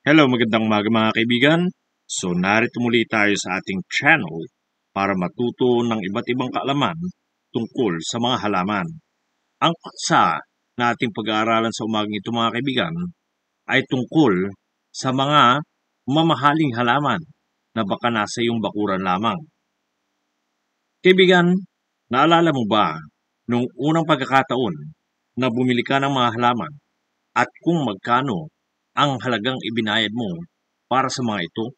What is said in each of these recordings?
Hello, magandang umaga mga kaibigan. So narito muli tayo sa ating channel para matuto ng iba't ibang kaalaman tungkol sa mga halaman. Ang paksa na ating pag-aaralan sa umagang ito mga kaibigan ay tungkol sa mga mamahaling halaman na baka nasa iyong bakuran lamang. Kaibigan, naalala mo ba nung unang pagkakataon na bumili ka ng mga halaman at kung magkano ang halagang ibinayad mo para sa mga ito?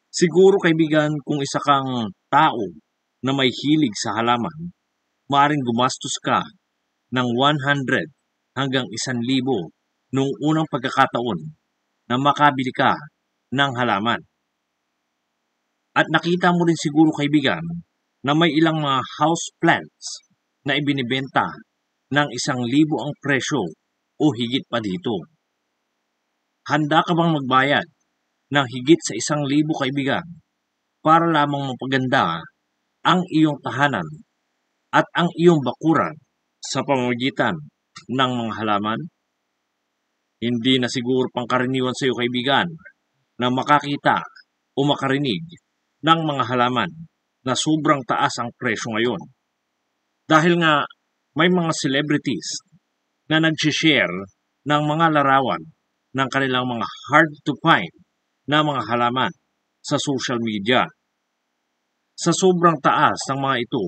Siguro kaibigan, kung isa kang tao na may hilig sa halaman, maaaring gumastos ka ng 100 hanggang 1,000 nung unang pagkakataon na makabili ka ng halaman. At nakita mo rin siguro kaibigan na may ilang mga house plants na ibinibenta ng 1,000 ang presyo o higit pa dito. Handa ka bang magbayad ng higit sa 1,000 kaibigan para lamang mapaganda ang iyong tahanan at ang iyong bakuran sa pamamagitan ng mga halaman? Hindi na siguro pangkaraniwan sa iyo kaibigan na makakita o makarinig ng mga halaman na sobrang taas ang presyo ngayon. Dahil nga may mga celebrities na nag-share ng mga larawan ng kanilang mga hard to find na mga halaman sa social media. Sa sobrang taas ng mga ito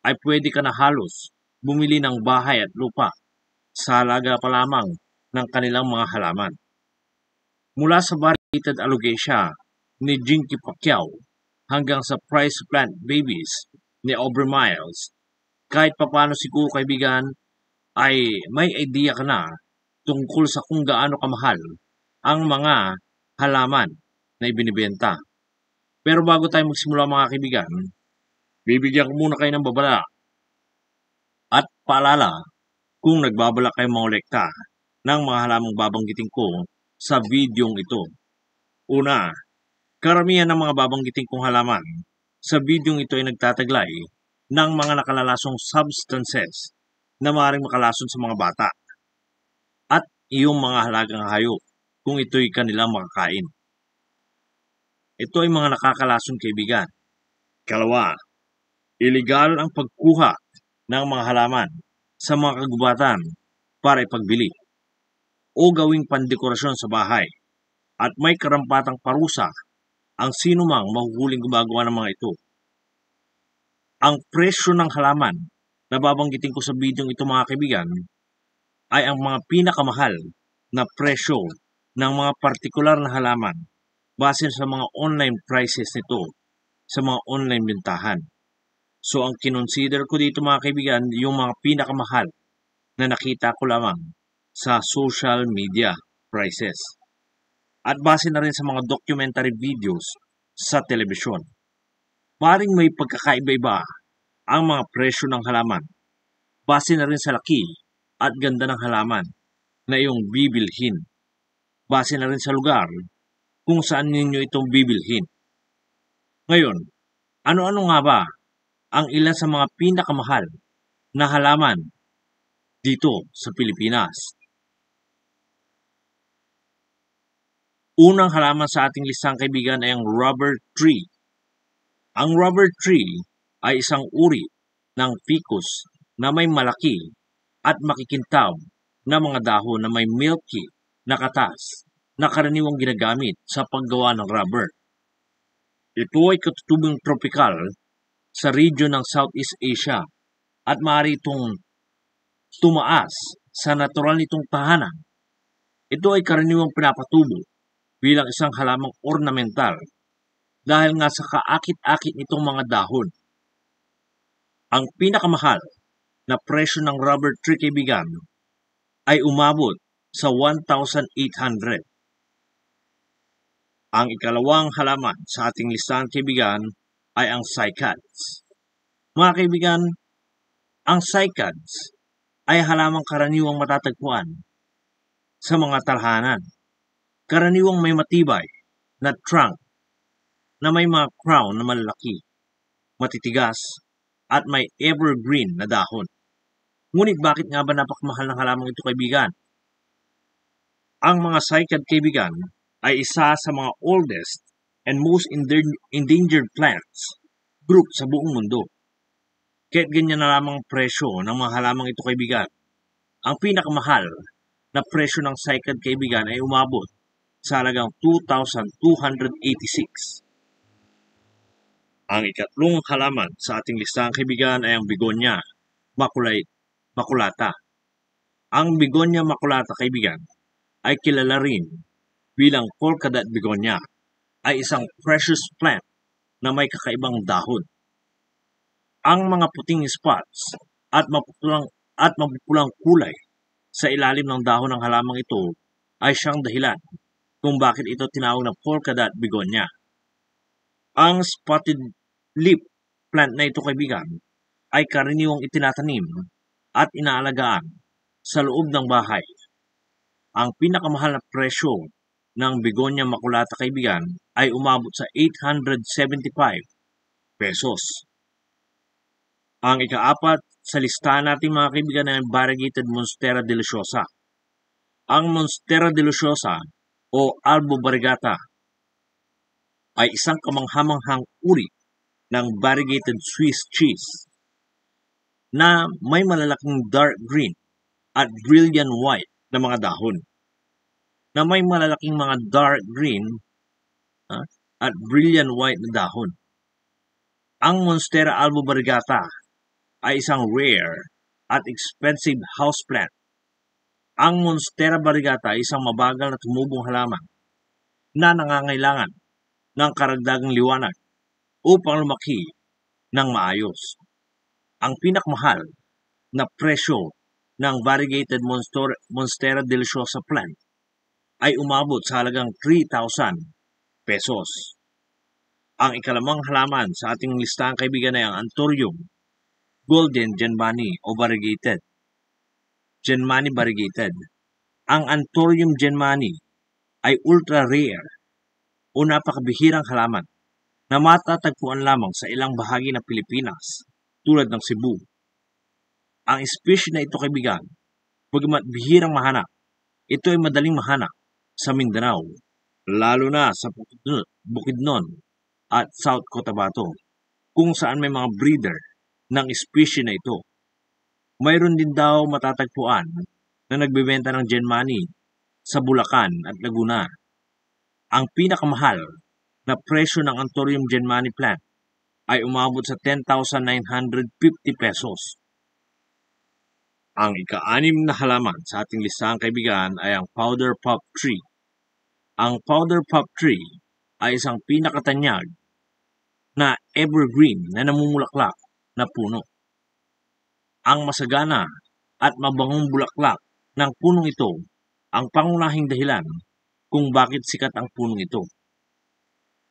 ay pwede ka na halos bumili ng bahay at lupa sa halaga pa lamang ng kanilang mga halaman. Mula sa variegated alocasia ni Jinky Pacquiao hanggang sa price plant babies ni Aubrey Miles, kahit papano siguro kaibigan ay may idea ka na tungkol sa kung gaano kamahal ang mga halaman na ibinibenta. Pero bago tayo magsimula mga kaibigan, bibigyan ko muna kayo ng babala. At paalala, kung nagbabala kayo mangolekta ng mga halamang babanggitin ko sa videong ito. Una, karamihan ng mga babanggitin kong halaman sa videong ito ay nagtataglay ng mga nakalalasong substances na maaaring makalason sa mga bata at iyong mga halagang hayop kung ito'y kanilang makakain. Ito ay mga nakakalason kaibigan. Kalawa, illegal ang pagkuha ng mga halaman sa mga kagubatan para ipagbili o gawing pandekorasyon sa bahay at may karampatang parusa ang sinumang mahuhuling gumagawa ng mga ito. Ang presyo ng halaman na babanggitin ko sa video ito mga kaibigan ay ang mga pinakamahal na presyo ng mga partikular na halaman base sa mga online prices nito sa mga online bintahan. So ang kinonsider ko dito mga kaibigan yung mga pinakamahal na nakita ko lamang sa social media prices. At base na rin sa mga documentary videos sa telebisyon. Maring may pagkakaiba-iba ang mga presyo ng halaman. Base na rin sa laki at ganda ng halaman na iyong bibilhin. Base na rin sa lugar kung saan ninyo itong bibilhin. Ngayon, ano-ano nga ba ang ilan sa mga pinakamahal na halaman dito sa Pilipinas? Unang halaman sa ating listang kaibigan ay ang rubber tree. Ang rubber tree ay isang uri ng ficus na may malaki at makikintab na mga dahon na may milky na katas na karaniwang ginagamit sa paggawa ng rubber. Ito ay katutubong tropikal sa region ng Southeast Asia at maaari itong tumaas sa natural nitong tahanan. Ito ay karaniwang pinapatubo bilang isang halamang ornamental dahil nga sa kaakit-akit nitong mga dahon. Ang pinakamahal na presyo ng rubber tree kaibigan ay umabot sa 1,800. Ang ikalawang halaman sa ating listahan kaibigan ay ang cycads. Mga kaibigan, ang cycads ay halamang karaniwang matatagpuan sa mga talhanan. Karaniwang may matibay na trunk na may mga crown na malalaki, matitigas, at may evergreen na dahon. Ngunit bakit nga ba napakamahal ng halamang ito kaibigan? Ang mga cycad, kaibigan, ay isa sa mga oldest and most endangered plants group sa buong mundo. Kahit ganyan na lamang presyo ng mga halamang ito, kaibigan, ang pinakamahal na presyo ng cycad, kaibigan, ay umabot sa halagang 2,286. Ang ikatlong halaman sa ating listahan, kaibigan, ay ang begonia maculata. Ang begonia maculata, kaibigan, ay kilala rin bilang polka dot begonia, ay isang precious plant na may kakaibang dahon. Ang mga puting spots at mapupulang kulay sa ilalim ng dahon ng halamang ito ay siyang dahilan kung bakit ito tinawag na polka dot begonia. Ang spotted leaf plant na ito, kaibigan, ay karaniwang itinatanim at inaalagaan sa loob ng bahay. Ang pinakamahal na presyo ng begonia maculata, kaibigan, ay umabot sa 875 pesos. Ang ikaapat sa listahan natin, mga kaibigan, ay variegated Monstera deliciosa. Ang Monstera deliciosa o Albo variegata ay isang kamanghamanghang uri ng variegated Swiss cheese na may malalaking dark green at brilliant white na mga dahon. At brilliant white na dahon. Ang Monstera albo variegata ay isang rare at expensive houseplant. Ang Monstera variegata ay isang mabagal na tumubong halaman na nangangailangan ng karagdagang liwanag upang lumaki ng maayos. Ang pinakamahal na presyo ng variegated Monstera deliciosa plant ay umabot sa halagang 3,000 pesos. Ang ikalamang halaman sa ating listahan, kaibigan, ay ang Anthurium golden genmani o variegated. Genmani variegated. Ang Anthurium genmani ay ultra rare o napakabihirang halaman na matatagpuan lamang sa ilang bahagi ng Pilipinas tulad ng Cebu. Ang species na ito, kaibigan, bagamat bihirang mahanap, ito ay madaling mahanap sa Mindanao, lalo na sa Bukidnon at South Cotabato, kung saan may mga breeder ng species na ito. Mayroon din daw matatagpuan na nagbebenta ng genmani sa Bulacan at Laguna. Ang pinakamahal na presyo ng Anthurium genmani plant ay umabot sa 10,950 pesos. Ang ika-anim na halaman sa ating listahan, kaibigan, ay ang powder puff tree. Ang powder puff tree ay isang pinakatanyag na evergreen na namumulaklak na puno. Ang masagana at mabangong bulaklak ng punong ito ang pangunahing dahilan kung bakit sikat ang punong ito.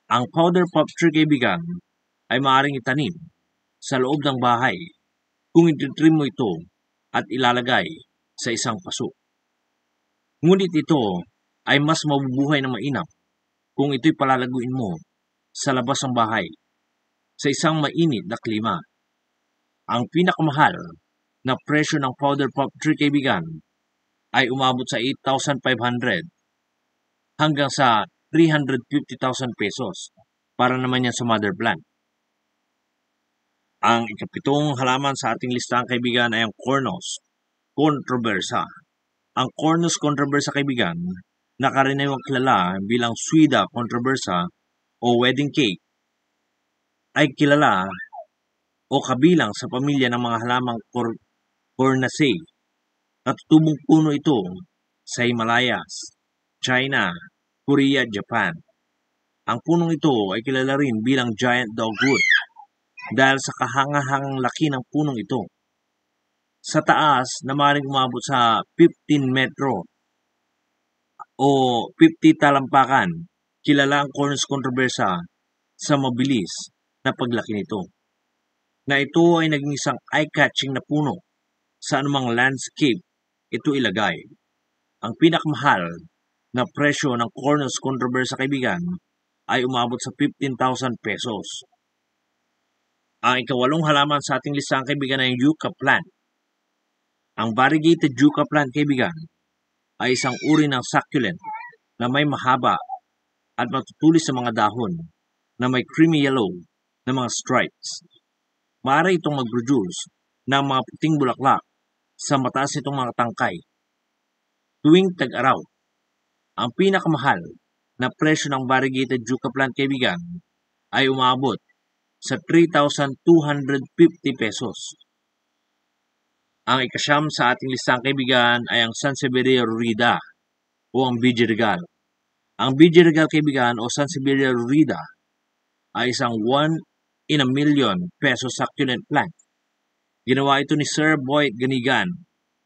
Ang powder puff tree, kaibigan, ay maaaring itanim sa loob ng bahay kung ititrim mo ito at ilalagay sa isang paso. Ngunit ito ay mas mabubuhay na mainam kung ito'y palalaguin mo sa labas ng bahay sa isang mainit na klima. Ang pinakamahal na presyo ng powder puff tree, kaibigan, ay umabot sa 8,500 hanggang sa 350,000 pesos para naman yan sa mother plant. Ang ikapitong halaman sa ating listahan, kaibigan, ay ang Cornus controversa. Ang Cornus controversa, kaibigan, na karaniwang kilala bilang Suida controversa o wedding cake, ay kilala o kabilang sa pamilya ng mga halamang Cornaceae. Natutubong puno ito sa Himalayas, China, Korea at Japan. Ang punong ito ay kilala rin bilang giant dogwood dahil sa kahangahangang laki ng punong ito. Sa taas na maaaring umabot sa 15 metro o 50 talampakan, kilala ang Cornus controversa sa mabilis na paglaki nito. Na ito ay naging isang eye-catching na puno sa anumang landscape ito ilagay. Ang pinakamahal na presyo ng Cornus controversa, kaibigan, ay umabot sa 15,000 pesos. Ang ikawalong halaman sa ating listahan, kaibigan, ay yucca plant. Ang variegated yucca plant, kaibigan, ay isang uri ng succulent na may mahaba at matutulis sa mga dahon na may creamy yellow na mga stripes. Maaari itong mag-produce ng mga puting bulaklak sa mataas nitong mga tangkay. Tuwing tag-araw, ang pinakamahal na presyo ng variegated yucca plant, kaibigan, ay umabot sa 3,250 pesos. Ang ikasyam sa ating listahan, kaibigan, ay ang Sansevieria rurida o ang BG Regal. Ang BG Regal, kaibigan, o Sansevieria rurida ay isang 1 in a million peso succulent plant. Ginawa ito ni Sir Boyd Ganigan,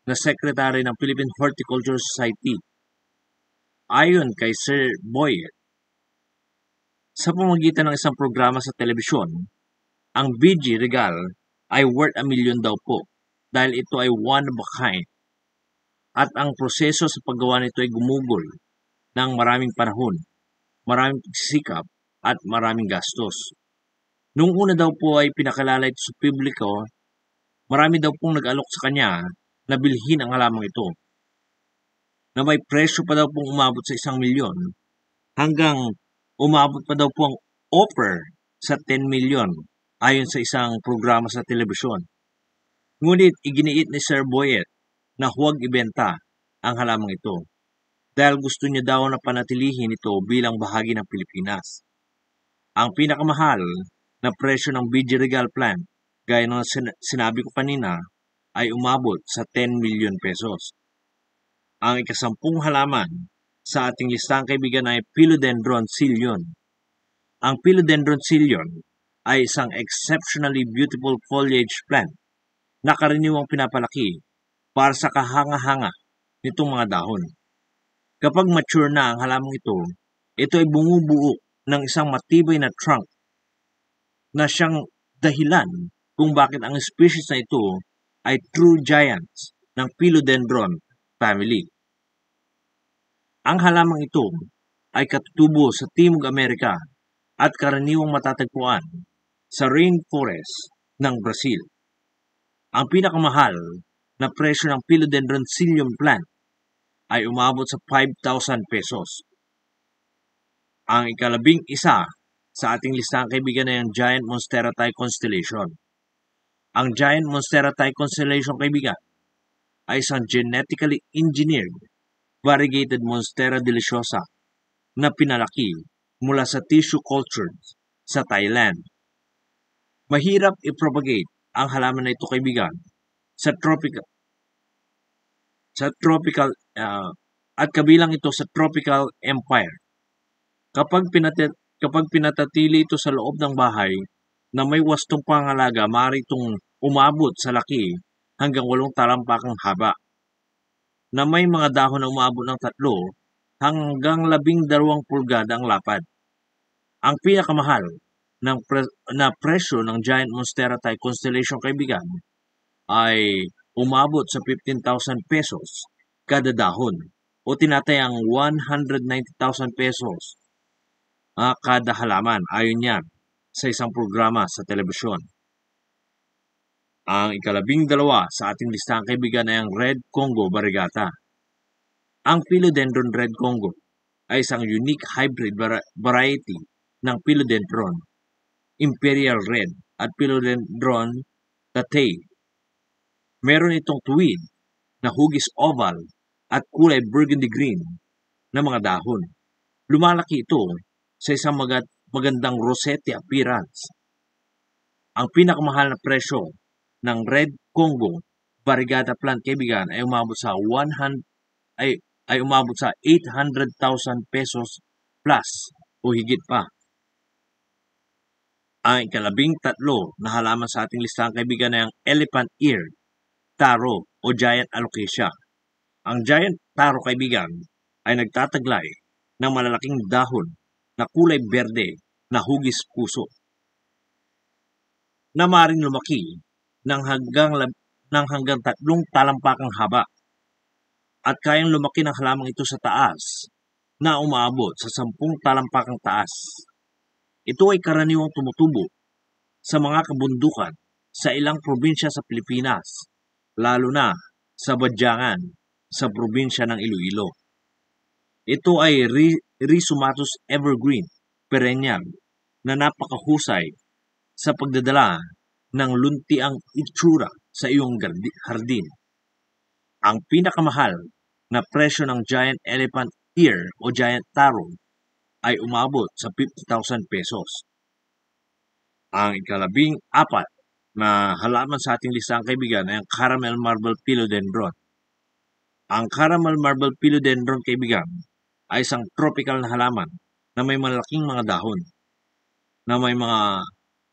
na Secretary ng Philippine Horticultural Society. Ayon kay Sir Boyd, sa pamamagitan ng isang programa sa telebisyon, ang BG Regal ay worth $1 million daw po dahil ito ay one of a kind. At ang proseso sa paggawa nito ay gumugol ng maraming panahon, maraming pagsisikap at maraming gastos. Nung una daw po ay pinakilala ito sa publiko, marami daw pong nag-alok sa kanya na bilhin ang halamang ito, na may presyo pa daw pong umabot sa 1 milyon, hanggang umabot pa daw po ang offer sa 10 milyon ayon sa isang programa sa telebisyon. Ngunit iginiit ni Sir Boyd na huwag ibenta ang halamang ito dahil gusto niya daw na panatilihin ito bilang bahagi ng Pilipinas. Ang pinakamahal na presyo ng BG Regal plant, gaya ng sinabi ko kanina, ay umabot sa 10 million pesos. Ang ikasampung halaman sa ating listahan, kaibigan, ay Philodendron Sillon. Ang Philodendron Sillon ay isang exceptionally beautiful foliage plant na karaniwang pinapalaki para sa kahanga-hanga nitong mga dahon. Kapag mature na ang halamang ito ay bumubuo ng isang matibay na trunk na siyang dahilan kung bakit ang species na ito ay true giants ng Philodendron family. Ang halamang ito ay katutubo sa Timog Amerika at karaniwang matatagpuan sa rainforest ng Brazil. Ang pinakamahal na presyo ng Philodendron Sillon plant ay umabot sa 5,000 pesos. Ang ikalabing isa sa ating listahan, kaibigan, ay ang Giant Monstera Thai Constellation. Ang Giant Monstera Thai Constellation, kaibigan, ay isang genetically engineered variegated Monstera deliciosa na pinalaki mula sa tissue cultured sa Thailand. Mahirap i-propagate ang halaman na ito, kaibigan, sa tropical at kabilang ito sa tropical empire. Kapag pinatatili ito sa loob ng bahay na may wastong pangalaga, maaari itong umabot sa laki hanggang 8 talampakang haba, na may mga dahon na umabot ng 3 hanggang 12 pulgada ang lapad. Ang pinakamahal na presyo ng Giant Monstera Thai Constellation, kaibigan, ay umabot sa 15,000 pesos kada dahon o tinatayang 190,000 pesos kada halaman, ayon yan sa isang programa sa telebisyon. Ang ikalabing dalawa sa ating listahan, kaibigan, ay ang Red Congo Variegata. Ang Philodendron Red Congo ay isang unique hybrid variety ng Philodendron Imperial Red at Philodendron Tatei. Meron itong tuwid na hugis oval at kulay burgundy green na mga dahon. Lumalaki ito sa isang magandang rosette appearance. Ang pinakamahal na presyo ng Red Congo Variegata plant, kaibigan, ay umabot sa 800,000 pesos plus o higit pa. Ang ikalabing tatlo na halaman sa ating listahan, kaibigan, ay ang Elephant Ear Taro o Giant Alocasia. Ang Giant Taro, kaibigan, ay nagtataglay ng malalaking dahon na kulay berde na hugis puso, na maaaring lumaki ng hanggang 3 talampakang haba at kayang lumaki ng halamang ito sa taas na umaabot sa 10 talampakang taas. Ito ay karaniwang tumutubo sa mga kabundukan sa ilang probinsya sa Pilipinas, lalo na sa Badyangan sa probinsya ng Iloilo. Ito ay Rhizomatus evergreen perennial na napakahusay sa pagdadala ng luntiang itsura sa iyong hardin. Ang pinakamahal na presyo ng giant elephant ear o giant taro ay umabot sa 50,000 pesos. Ang ikalabing-apat na halaman sa ating listahan, kaibigan, ay ang caramel marble philodendron. Ang caramel marble philodendron, kaibigan, ay isang tropical na halaman na may malaking mga dahon, na may mga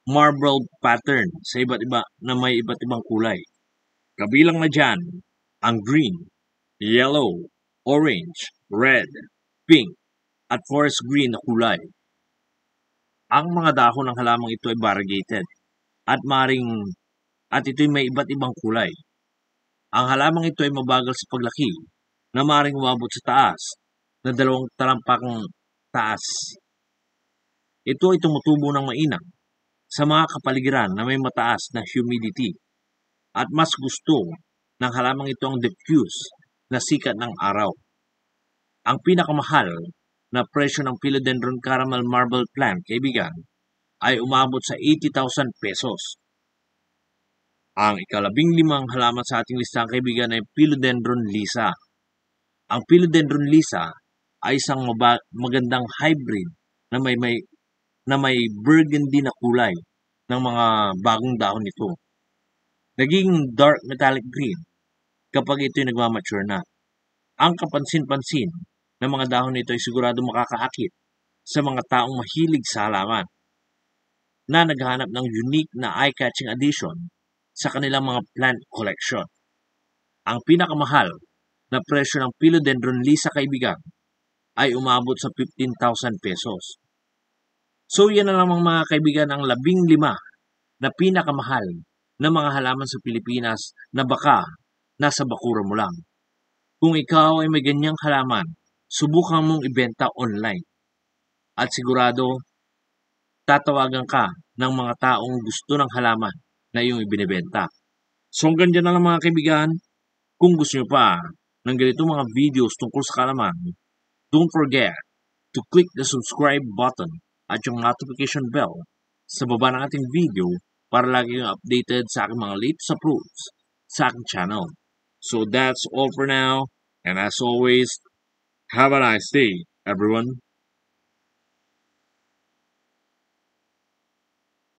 marble pattern sa may iba't ibang kulay. Kabilang na dyan ang green, yellow, orange, red, pink, at forest green na kulay. Ang mga dahon ng halamang ito ay variegated at ito'y may iba't ibang kulay. Ang halamang ito ay mabagal sa paglaki na maring umabot sa taas na 2 talampakang taas. Ito ay tumutubo ng mainam sa mga kapaligiran na may mataas na humidity at mas gusto ng halamang ito ang diffuse na sikat ng araw. Ang pinakamahal na presyo ng philodendron caramel marble plant, kaibigan, ay umabot sa 80,000 pesos. Ang ikalabing-limang halaman sa ating listahan, kaibigan, ay philodendron lisa. Ang philodendron lisa ay isang magandang hybrid na may burgundy na kulay ng mga bagong dahon nito. Naging dark metallic green kapag ito'y nagmamature na. Ang kapansin-pansin ng mga dahon nito ay sigurado makakaakit sa mga taong mahilig sa halaman na naghahanap ng unique na eye-catching addition sa kanilang mga plant collection. Ang pinakamahal na presyo ng philodendron lisa, kaibigan, ay umabot sa 15,000 pesos. So yan na lamang, mga kaibigan, ang 15 na pinakamahal na mga halaman sa Pilipinas na baka nasa bakura mo lang. Kung ikaw ay may ganyang halaman, subukan mong ibenta online. At sigurado, tatawagan ka ng mga taong gusto ng halaman na iyong ibinibenta. So hanggang dyan na lang, mga kaibigan. Kung gusto nyo pa ng ganitong mga videos tungkol sa halaman, don't forget to click the subscribe button at yung notification bell sa baba ng ating video para lagi kang updated sa aking mga latest uploads sa aking channel. So that's all for now, and as always, have a nice day, everyone.